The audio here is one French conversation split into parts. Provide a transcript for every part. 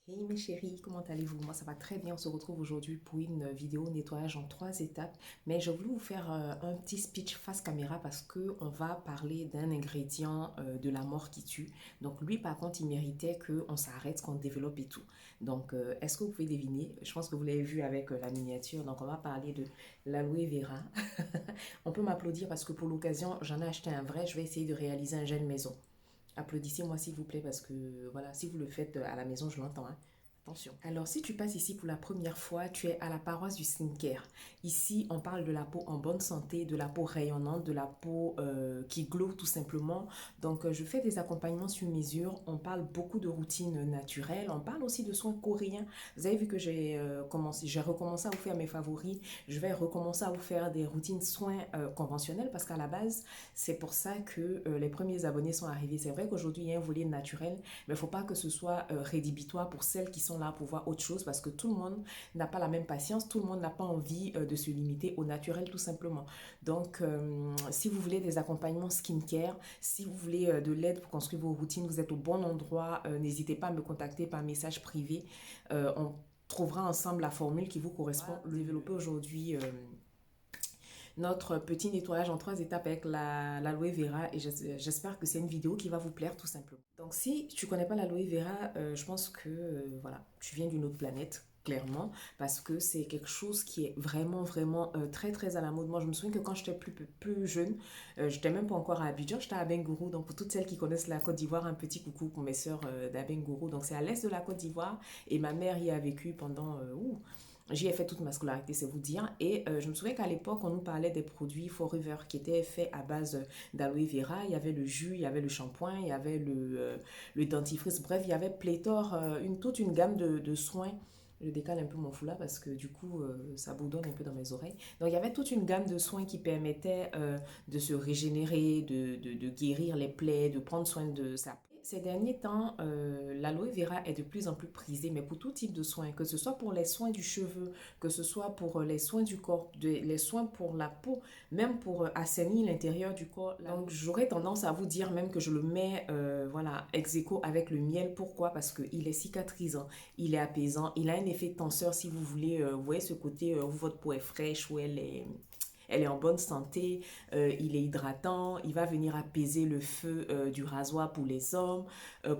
Hey mes chéris, comment allez-vous? Moi ça va très bien, on se retrouve aujourd'hui pour une vidéo nettoyage en 3 étapes. Mais j'ai voulu vous faire un petit speech face caméra parce que on va parler d'un ingrédient de la mort qui tue. Donc lui par contre il méritait qu'on s'arrête, qu'on développe et tout. Donc est-ce que vous pouvez deviner? Je pense que vous l'avez vu avec la miniature. Donc on va parler de l'aloe vera. On peut m'applaudir parce que pour l'occasion j'en ai acheté un vrai. Je vais essayer de réaliser un gel maison. Applaudissez-moi s'il vous plaît parce que voilà, si vous le faites à la maison, je l'entends, hein. Attention. Alors, si tu passes ici pour la première fois, tu es à la paroisse du skincare. Ici, on parle de la peau en bonne santé, de la peau rayonnante, de la peau qui glow tout simplement. Donc, je fais des accompagnements sur mesure. On parle beaucoup de routines naturelles. On parle aussi de soins coréens. Vous avez vu que j'ai recommencé à vous faire mes favoris. Je vais recommencer à vous faire des routines soins conventionnels parce qu'à la base, c'est pour ça que les premiers abonnés sont arrivés. C'est vrai qu'aujourd'hui, il y a un volet naturel, mais il ne faut pas que ce soit rédhibitoire pour celles qui sont là pour voir autre chose parce que tout le monde n'a pas la même patience, tout le monde n'a pas envie de se limiter au naturel tout simplement. Donc, si vous voulez des accompagnements skincare, si vous voulez de l'aide pour construire vos routines, vous êtes au bon endroit, n'hésitez pas à me contacter par message privé. On trouvera ensemble la formule qui vous correspond. Le développer aujourd'hui notre petit nettoyage en 3 étapes avec l'aloe vera et j'espère que c'est une vidéo qui va vous plaire tout simplement. Donc si tu connais pas l'aloe vera, je pense que voilà, tu viens d'une autre planète clairement parce que c'est quelque chose qui est vraiment très très à la mode. Moi je me souviens que quand j'étais plus jeune, j'étais même pas encore à Abidjan, j'étais à Bengourou. Donc pour toutes celles qui connaissent la Côte d'Ivoire, un petit coucou pour mes sœurs d'Abengourou. Donc c'est à l'est de la Côte d'Ivoire et ma mère y a vécu pendant j'y ai fait toute ma scolarité, c'est vous dire. Et je me souviens qu'à l'époque, on nous parlait des produits Forever qui étaient faits à base d'aloe vera. Il y avait le jus, il y avait le shampoing, il y avait le dentifrice. Bref, il y avait pléthore, toute une gamme de soins. Je décale un peu mon foulard parce que du coup, ça bourdonne un peu dans mes oreilles. Donc, il y avait toute une gamme de soins qui permettaient de se régénérer, de guérir les plaies, de prendre soin de sa peau. Ces derniers temps, l'aloe vera est de plus en plus prisée, mais pour tout type de soins, que ce soit pour les soins du cheveu, que ce soit pour les soins du corps, les soins pour la peau, même pour assainir l'intérieur du corps. Donc j'aurais tendance à vous dire même que je le mets voilà, ex aequo avec le miel. Pourquoi? Parce qu'il est cicatrisant, il est apaisant, il a un effet tenseur si vous voulez. Vous voyez ce côté où votre peau est fraîche, où elle est en bonne santé, il est hydratant, il va venir apaiser le feu du rasoir pour les hommes,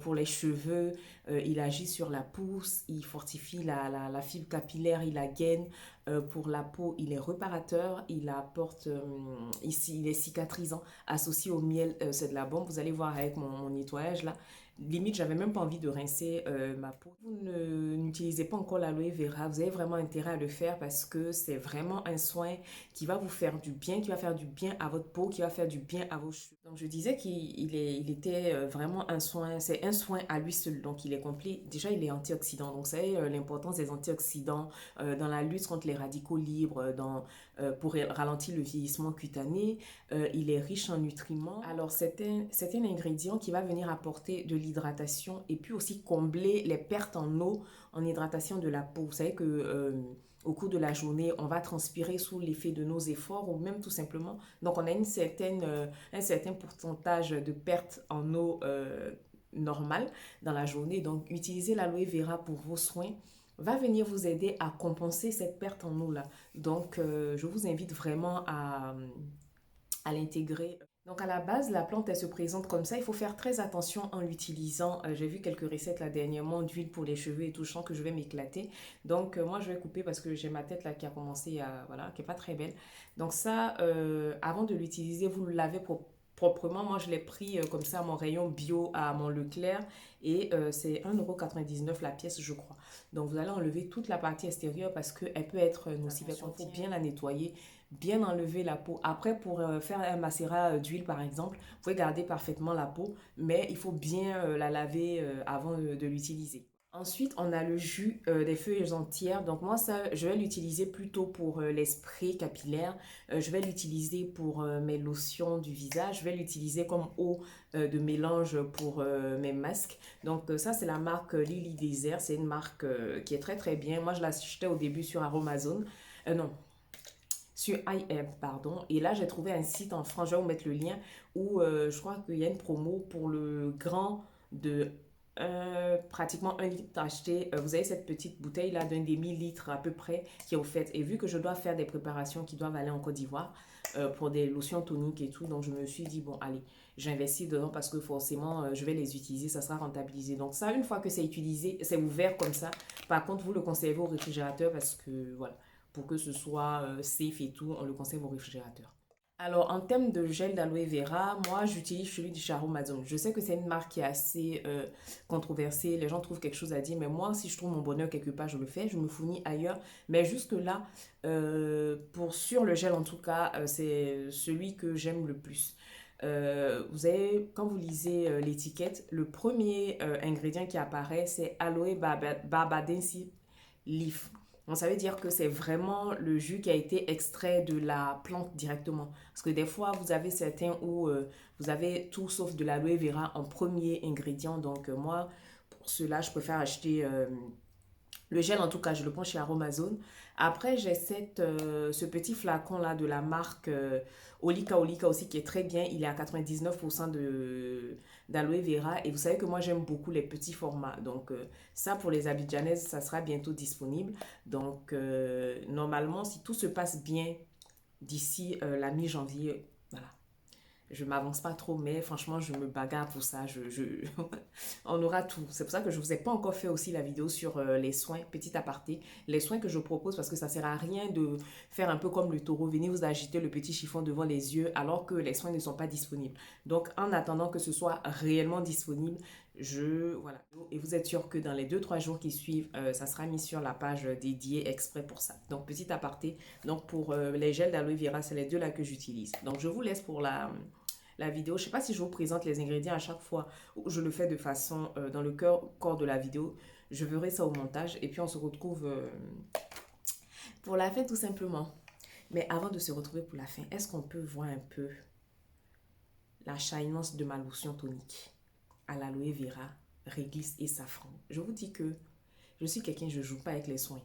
pour les cheveux, il agit sur la pousse, il fortifie la fibre capillaire, il la gaine. Pour la peau, il est réparateur, il apporte, ici, il est cicatrisant. Associé au miel, c'est de la bombe. Vous allez voir avec mon nettoyage là. Limite, j'avais même pas envie de rincer ma peau. Vous n'utilisez pas encore l'aloe vera, vous avez vraiment intérêt à le faire parce que c'est vraiment un soin qui va vous faire du bien, qui va faire du bien à votre peau, qui va faire du bien à vos cheveux. Donc je disais qu'il était vraiment un soin, c'est un soin à lui seul, donc il est complet. Déjà il est antioxydant, donc vous savez l'importance des antioxydants dans la lutte contre les radicaux libres, pour ralentir le vieillissement cutané. Il est riche en nutriments. Alors c'est un ingrédient qui va venir apporter de l'hydratation et puis aussi combler les pertes en eau, en hydratation de la peau. Vous savez que au cours de la journée, on va transpirer sous l'effet de nos efforts ou même tout simplement. Donc, on a un certain pourcentage de perte en eau normale dans la journée. Donc, utiliser l'aloe vera pour vos soins va venir vous aider à compenser cette perte en eau là. Donc, je vous invite vraiment à l'intégrer. Donc à la base, la plante, elle se présente comme ça. Il faut faire très attention en l'utilisant. J'ai vu quelques recettes là dernièrement d'huile pour les cheveux et tout. Je sens que je vais m'éclater. Donc moi, je vais couper parce que j'ai ma tête là qui a commencé à... Voilà, qui est pas très belle. Donc ça, avant de l'utiliser, vous le lavez proprement. Moi, je l'ai pris comme ça à mon rayon bio à mon Leclerc et c'est 1,99 € la pièce, je crois. Donc, vous allez enlever toute la partie extérieure parce qu'elle peut être nocive. Il faut bien la nettoyer, bien enlever la peau. Après, pour faire un macérat d'huile, par exemple, vous pouvez garder parfaitement la peau, mais il faut bien la laver avant de l'utiliser. Ensuite, on a le jus des feuilles entières. Donc moi, ça, je vais l'utiliser plutôt pour les sprays capillaires. Je vais l'utiliser pour mes lotions du visage. Je vais l'utiliser comme eau de mélange pour mes masques. Donc ça, c'est la marque Lily Desert. C'est une marque qui est très très bien. Moi, je l'achetais au début sur Aromazone. Non, sur iHerb, pardon. Et là, j'ai trouvé un site en France, je vais vous mettre le lien, où je crois qu'il y a une promo pour le grand de pratiquement 1 litre acheté. Vous avez cette petite bouteille là d'un demi-litre à peu près qui est au fait. Et vu que je dois faire des préparations qui doivent aller en Côte d'Ivoire pour des lotions toniques et tout, donc je me suis dit, bon, allez, j'investis dedans parce que forcément, je vais les utiliser, ça sera rentabilisé. Donc ça, une fois que c'est utilisé, c'est ouvert comme ça. Par contre, vous le conservez au réfrigérateur parce que, voilà, pour que ce soit safe et tout, on le conserve au réfrigérateur. Alors, en termes de gel d'aloe vera, moi, j'utilise celui du Charo Amazon. Je sais que c'est une marque qui est assez controversée. Les gens trouvent quelque chose à dire, mais moi, si je trouve mon bonheur quelque part, je le fais. Je me fournis ailleurs. Mais jusque-là, pour sur le gel en tout cas, c'est celui que j'aime le plus. Vous avez, quand vous lisez l'étiquette, le premier ingrédient qui apparaît, c'est Aloe Barbadensis Leaf. Donc, ça veut dire que c'est vraiment le jus qui a été extrait de la plante directement. Parce que des fois, vous avez certains où vous avez tout sauf de l'aloe vera en premier ingrédient. Donc, moi, pour cela, je préfère acheter le gel. En tout cas, je le prends chez Aromazone. Après, j'ai ce petit flacon-là de la marque Olika Olika aussi qui est très bien. Il est à 99% d'aloe vera. Et vous savez que moi, j'aime beaucoup les petits formats. Donc, ça, pour les Abidjanaises, ça sera bientôt disponible. Donc, normalement, si tout se passe bien d'ici la mi-janvier, voilà, je m'avance pas trop, mais franchement, je me bagarre pour ça. On aura tout. C'est pour ça que je vous ai pas encore fait aussi la vidéo sur les soins, petit aparté. Les soins que je propose, parce que ça sert à rien de faire un peu comme le taureau, venir vous agiter le petit chiffon devant les yeux alors que les soins ne sont pas disponibles. Donc, en attendant que ce soit réellement disponible, voilà. Et vous êtes sûr que dans les 2 3 jours qui suivent, ça sera mis sur la page dédiée exprès pour ça. Donc, petit aparté. Donc, pour les gels d'aloe vera, c'est les deux là que j'utilise. Donc, je vous laisse pour la vidéo. Je ne sais pas si je vous présente les ingrédients à chaque fois ou je le fais de façon dans le corps de la vidéo. Je verrai ça au montage et puis on se retrouve pour la fin tout simplement. Mais avant de se retrouver pour la fin, est-ce qu'on peut voir un peu la shyness de ma lotion tonique à l'aloe vera, réglisse et safran? Je vous dis que je suis quelqu'un, je ne joue pas avec les soins.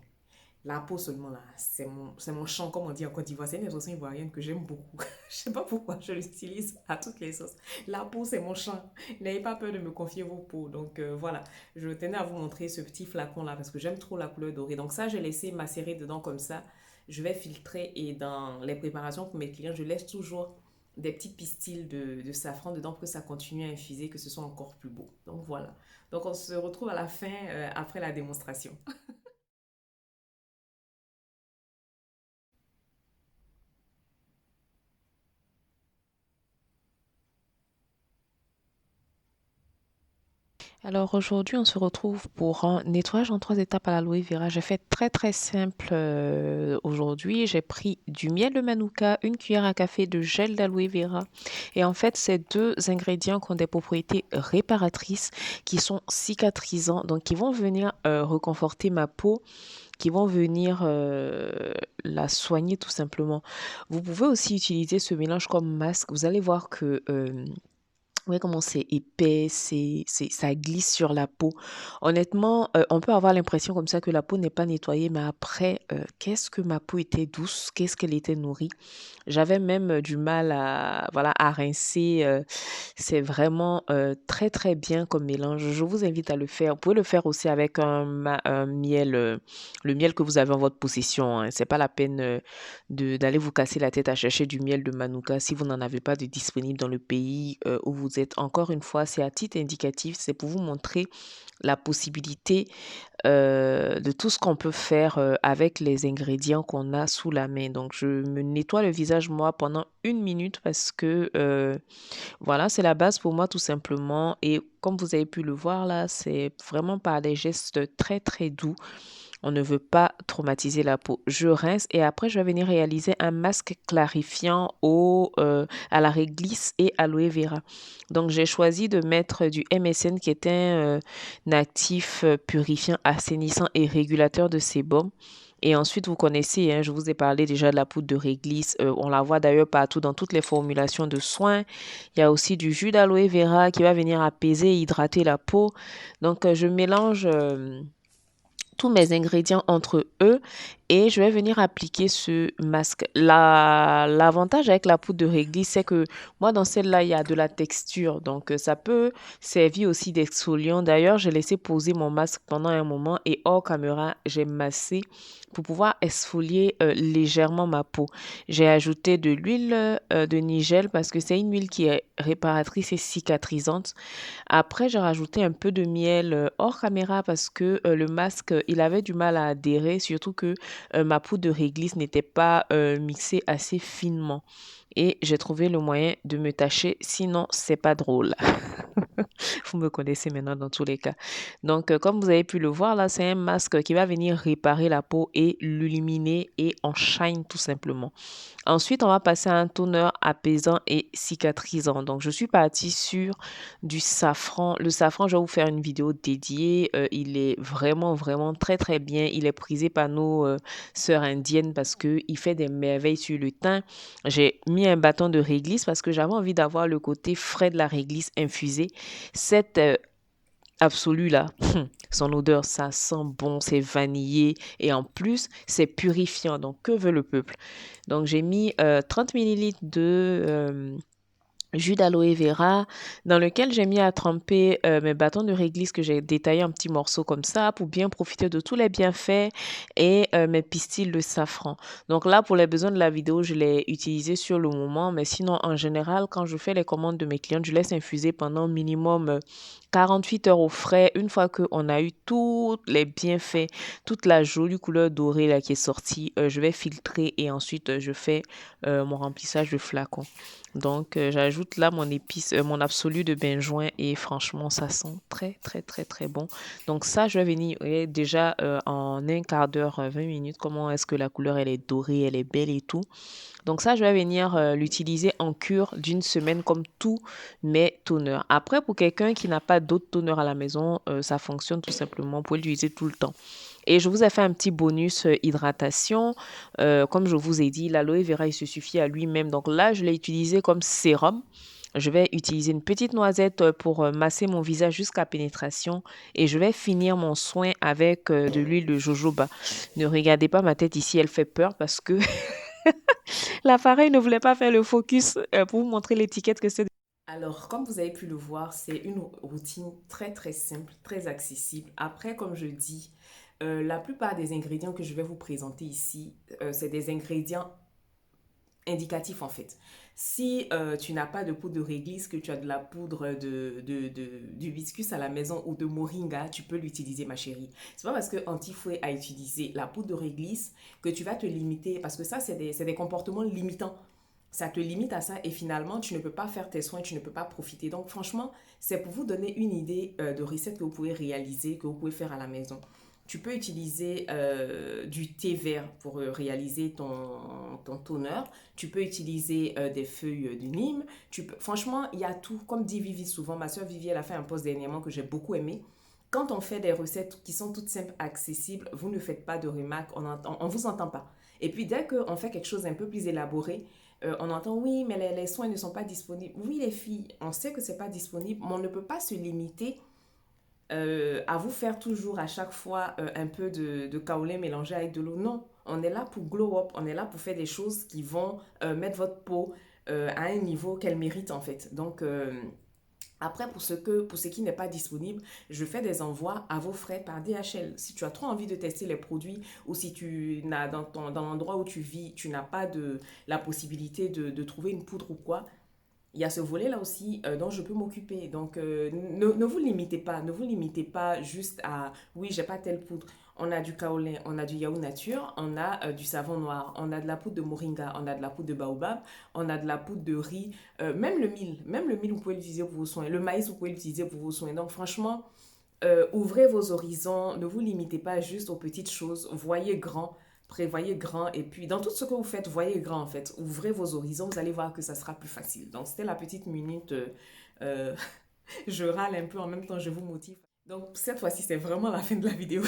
La peau seulement, là, c'est mon champ, comme on dit en Côte d'Ivoire. C'est une expression ivoirienne que j'aime beaucoup. Je sais pas pourquoi je l'utilise à toutes les sauces. La peau, c'est mon champ. N'ayez pas peur de me confier vos peaux. Donc voilà, je tenais à vous montrer ce petit flacon-là parce que j'aime trop la couleur dorée. Donc ça, j'ai laissé macérer dedans comme ça. Je vais filtrer et dans les préparations pour mes clients, je laisse toujours des petites pistils de safran dedans pour que ça continue à infuser, que ce soit encore plus beau. Donc voilà. Donc on se retrouve à la fin après la démonstration. Alors aujourd'hui, on se retrouve pour un nettoyage en 3 étapes à l'aloe vera. J'ai fait très très simple aujourd'hui. J'ai pris du miel de manuka, une cuillère à café de gel d'aloe vera. Et en fait, ces deux ingrédients qui ont des propriétés réparatrices, qui sont cicatrisants, donc qui vont venir reconforter ma peau, qui vont venir la soigner tout simplement. Vous pouvez aussi utiliser ce mélange comme masque. Vous allez voir que ouais, comment c'est épais, ça glisse sur la peau. Honnêtement, on peut avoir l'impression comme ça que la peau n'est pas nettoyée, mais après, qu'est-ce que ma peau était douce, qu'est-ce qu'elle était nourrie. J'avais même du mal à, voilà, à rincer. C'est vraiment très très bien comme mélange. Je vous invite à le faire. Vous pouvez le faire aussi avec un miel, le miel que vous avez en votre possession, hein. C'est pas la peine d'aller vous casser la tête à chercher du miel de Manuka si vous n'en avez pas de disponible dans le pays où vous êtes. Encore une fois, c'est à titre indicatif, c'est pour vous montrer la possibilité de tout ce qu'on peut faire avec les ingrédients qu'on a sous la main. Donc, je me nettoie le visage moi pendant 1 minute parce que voilà, c'est la base pour moi tout simplement. Et comme vous avez pu le voir là, c'est vraiment par des gestes très très doux. On ne veut pas traumatiser la peau. Je rince et après, je vais venir réaliser un masque clarifiant à la réglisse et aloe vera. Donc, j'ai choisi de mettre du MSN qui est un actif purifiant, assainissant et régulateur de sébum. Et ensuite, vous connaissez, hein, je vous ai parlé déjà de la poudre de réglisse. On la voit d'ailleurs partout dans toutes les formulations de soins. Il y a aussi du jus d'aloe vera qui va venir apaiser et hydrater la peau. Donc, je mélange tous mes ingrédients entre eux et je vais venir appliquer ce masque. L'avantage avec la poudre de réglisse, c'est que moi, dans celle-là, il y a de la texture. Donc, ça peut servir aussi d'exfoliant. D'ailleurs, j'ai laissé poser mon masque pendant un moment et hors caméra, j'ai massé pour pouvoir exfolier légèrement ma peau. J'ai ajouté de l'huile de nigel parce que c'est une huile qui est réparatrice et cicatrisante. Après, j'ai rajouté un peu de miel hors caméra parce que le masque, il avait du mal à adhérer, surtout que ma poudre de réglisse n'était pas mixée assez finement. Et j'ai trouvé le moyen de me tâcher, sinon c'est pas drôle. Vous me connaissez maintenant dans tous les cas. Donc, comme vous avez pu le voir là, c'est un masque qui va venir réparer la peau et l'illuminer et en shine tout simplement. Ensuite, on va passer à un toner apaisant et cicatrisant. Donc, je suis partie sur du safran. Le safran, je vais vous faire une vidéo dédiée. Il est vraiment, vraiment très, très bien. Il est prisé par nos sœurs indiennes parce qu'il fait des merveilles sur le teint. J'ai mis un bâton de réglisse parce que j'avais envie d'avoir le côté frais de la réglisse infusée. Cette absolue là, son odeur, ça sent bon, c'est vanillé et en plus, c'est purifiant. Donc, que veut le peuple? Donc, j'ai mis 30 millilitres de jus d'aloe vera dans lequel j'ai mis à tremper mes bâtons de réglisse que j'ai détaillés en petits morceaux comme ça pour bien profiter de tous les bienfaits et mes pistils de safran. Donc là, pour les besoins de la vidéo, je l'ai utilisé sur le moment, mais sinon, en général, quand je fais les commandes de mes clients, je laisse infuser pendant minimum 48 heures au frais. Une fois qu'on a eu tous les bienfaits, toute la jolie couleur dorée là qui est sortie, je vais filtrer et ensuite je fais mon remplissage de flacon. Donc, j'ajoute là mon épice, mon absolu de benjoin et franchement, ça sent très, très, très, très bon. Donc, ça, je vais venir déjà en un quart d'heure, 20 minutes, comment est-ce que la couleur, elle est dorée, elle est belle et tout. Donc, ça, je vais venir l'utiliser en cure d'une semaine comme tous mes toners. Après, pour quelqu'un qui n'a pas d'autres toners à la maison, ça fonctionne tout simplement. Vous pouvez l'utiliser tout le temps. Et je vous ai fait un petit bonus hydratation. Comme je vous ai dit, l'aloe vera, il se suffit à lui-même. Donc là, je l'ai utilisé comme sérum. Je vais utiliser une petite noisette pour masser mon visage jusqu'à pénétration et je vais finir mon soin avec de l'huile de jojoba. Ne regardez pas ma tête ici, elle fait peur parce que l'appareil ne voulait pas faire le focus pour vous montrer l'étiquette que c'est. Alors, comme vous avez pu le voir, c'est une routine très très simple, très accessible. Après, comme je dis, la plupart des ingrédients que je vais vous présenter ici, c'est des ingrédients indicatif en fait. Si tu n'as pas de poudre de réglisse, que tu as de la poudre d'hibiscus à la maison ou de moringa, tu peux l'utiliser ma chérie. C'est pas parce que Antifouet a utilisé la poudre de réglisse que tu vas te limiter, parce que ça c'est des comportements limitants. Ça te limite à ça et finalement tu ne peux pas faire tes soins, tu ne peux pas profiter. Donc franchement, c'est pour vous donner une idée de recettes que vous pouvez réaliser, que vous pouvez faire à la maison. Tu peux utiliser du thé vert pour réaliser ton toner. Tu peux utiliser des feuilles de Nîmes. Franchement, il y a tout. Comme dit Vivi souvent, ma soeur Vivi, elle a fait un post dernièrement que j'ai beaucoup aimé. Quand on fait des recettes qui sont toutes simples, accessibles, vous ne faites pas de remarques, on ne vous entend pas. Et puis dès qu'on fait quelque chose un peu plus élaboré, on entend oui, mais les soins ne sont pas disponibles. Oui, les filles, on sait que ce n'est pas disponible, mais on ne peut pas se limiter à vous faire toujours à chaque fois un peu de kaolin mélangé avec de l'eau. Non, on est là pour glow up, on est là pour faire des choses qui vont mettre votre peau à un niveau qu'elle mérite en fait. Donc après, pour ce qui n'est pas disponible, je fais des envois à vos frais par DHL. Si tu as trop envie de tester les produits ou si tu n'as dans l'endroit où tu vis, tu n'as pas la possibilité de trouver une poudre ou quoi, il y a ce volet-là aussi dont je peux m'occuper. Donc, ne vous limitez pas. Ne vous limitez pas juste à, oui, j'ai pas telle poudre. On a du kaolin, on a du yaourt nature, on a du savon noir, on a de la poudre de moringa, on a de la poudre de baobab, on a de la poudre de riz, même le mil, vous pouvez l'utiliser pour vos soins. Le maïs, vous pouvez l'utiliser pour vos soins. Donc, franchement, ouvrez vos horizons, ne vous limitez pas juste aux petites choses, voyez grand, prévoyez grand et puis dans tout ce que vous faites, voyez grand en fait. Ouvrez vos horizons, vous allez voir que ça sera plus facile. Donc c'était la petite minute, euh, je râle un peu en même temps, je vous motive. Donc cette fois-ci, c'est vraiment la fin de la vidéo.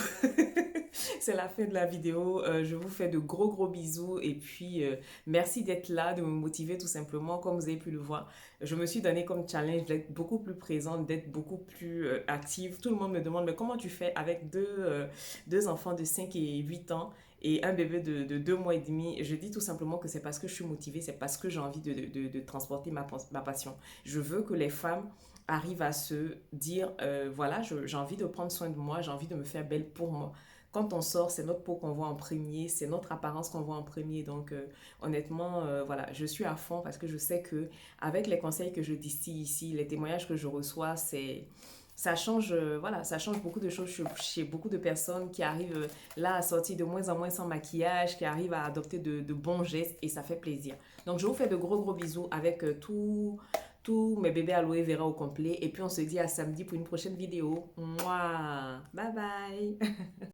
c'est la fin de la vidéo. Je vous fais de gros gros bisous et puis merci d'être là, de me motiver tout simplement. Comme vous avez pu le voir, je me suis donné comme challenge d'être beaucoup plus présente, d'être beaucoup plus active. Tout le monde me demande, mais comment tu fais avec deux enfants de 5 et 8 ans et un bébé de 2 mois et demi? Je dis tout simplement que c'est parce que je suis motivée, c'est parce que j'ai envie de transporter ma passion. Je veux que les femmes arrivent à se dire, voilà, j'ai envie de prendre soin de moi, j'ai envie de me faire belle pour moi. Quand on sort, c'est notre peau qu'on voit en premier, c'est notre apparence qu'on voit en premier. Donc, honnêtement, voilà, je suis à fond parce que je sais que avec les conseils que je distille ici, les témoignages que je reçois, ça change, voilà, ça change beaucoup de choses chez beaucoup de personnes qui arrivent là à sortir de moins en moins sans maquillage, qui arrivent à adopter de bons gestes et ça fait plaisir. Donc, je vous fais de gros gros bisous avec tous mes bébés aloe vera au complet. Et puis, on se dit à samedi pour une prochaine vidéo. Mouah. Bye bye.